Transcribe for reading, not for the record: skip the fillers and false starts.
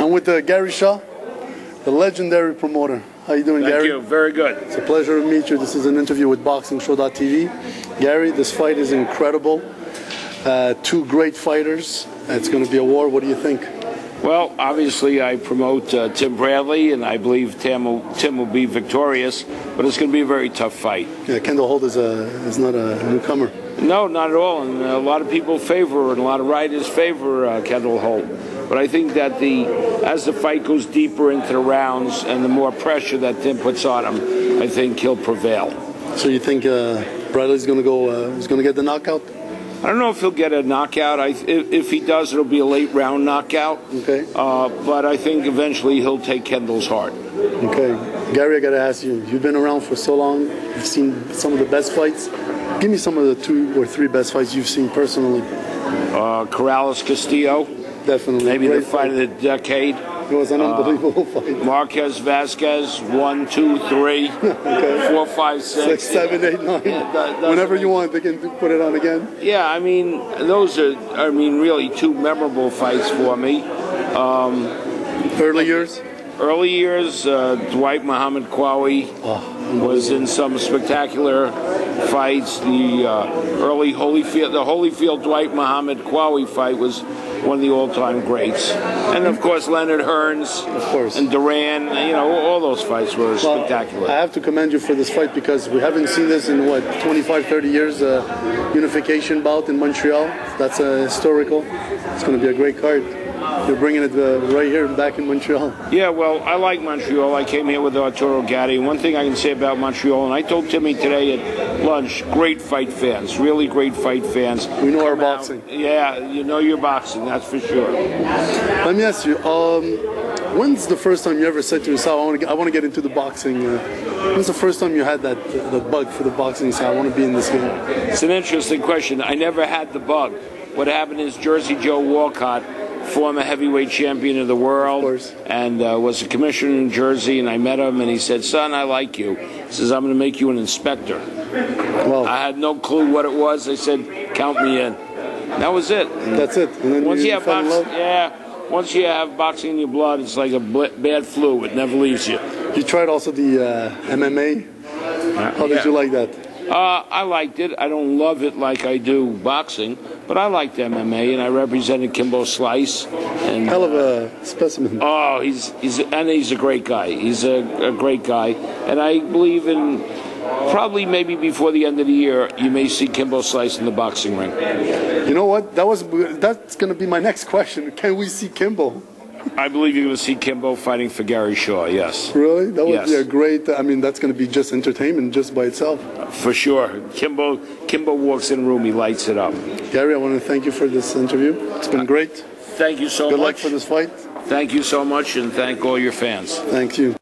I'm with Gary Shaw, the legendary promoter. How you doing, Gary? Thank you. Very good. It's a pleasure to meet you. This is an interview with BoxingShow.tv. Gary, this fight is incredible. Two great fighters. It's going to be a war. What do you think? Well, obviously, I promote Tim Bradley, and I believe Tim will be victorious, but it's going to be a very tough fight. Yeah, Kendall Holt is not a newcomer. No, not at all. And a lot of people favor, and a lot of writers favor Kendall Holt. But I think that as the fight goes deeper into the rounds and the more pressure that Tim puts on him, I think he'll prevail. So you think Bradley's going to go? He's going to get the knockout? I don't know if he'll get a knockout. If he does, it'll be a late round knockout. Okay. But I think eventually he'll take Kendall's heart. Okay. Gary, I got to ask you, you've been around for so long. You've seen some of the best fights. Give me some of the 2 or 3 best fights you've seen personally. Corrales-Castillo. Definitely. Maybe the fight of the decade. It was an unbelievable fight. Marquez-Vasquez, 1, 2, 3, okay. 4, 5, 6, 7, 8, 9. Yeah, whenever you want, they can put it on again. Yeah, I mean, those are, really 2 memorable fights for me. Early years? Early years, Dwight Muhammad Qawi was in some spectacular fights. The early Holyfield Dwight Muhammad Qawi fight was one of the all-time greats. And, of course, Leonard Hearns and Duran, all those fights were spectacular. I have to commend you for this fight because we haven't seen this in, 25, 30 years, unification bout in Montreal. That's historical. It's going to be a great card. You're bringing it right here back in Montreal. Yeah, well, I like Montreal. I came here with Arturo Gatti. One thing I can say about Montreal, and I told Timmy today at lunch, great fight fans, really great fight fans. We know our boxing. Yeah, you know your boxing, that's for sure. Let me ask you, when's the first time you ever said to yourself, I want to get into the boxing? When's the first time you had that bug for the boxing? So I want to be in this game. It's an interesting question. I never had the bug. What happened is Jersey Joe Walcott, former heavyweight champion of the world, and was a commissioner in Jersey, and I met him, and he said, son, I like you. He says, I'm going to make you an inspector. Well, I had no clue what it was. I said, count me in. That was it. That's it. And then once you have boxing in your blood, it's like a bad flu. It never leaves you. You tried also the MMA. How did you like that? I liked it. I don't love it like I do boxing, but I liked MMA, and I represented Kimbo Slice. And, hell of a specimen. Oh, he's a great guy. He's a great guy, and I believe in probably maybe before the end of the year you may see Kimbo Slice in the boxing ring. You know what? That's going to be my next question. Can we see Kimbo? I believe you're going to see Kimbo fighting for Gary Shaw, yes. Really? That would be a great, that's going to be just entertainment just by itself. For sure. Kimbo walks in the room, he lights it up. Gary, I want to thank you for this interview. It's been great. Thank you so much. Good luck for this fight. Thank you so much, and thank all your fans. Thank you.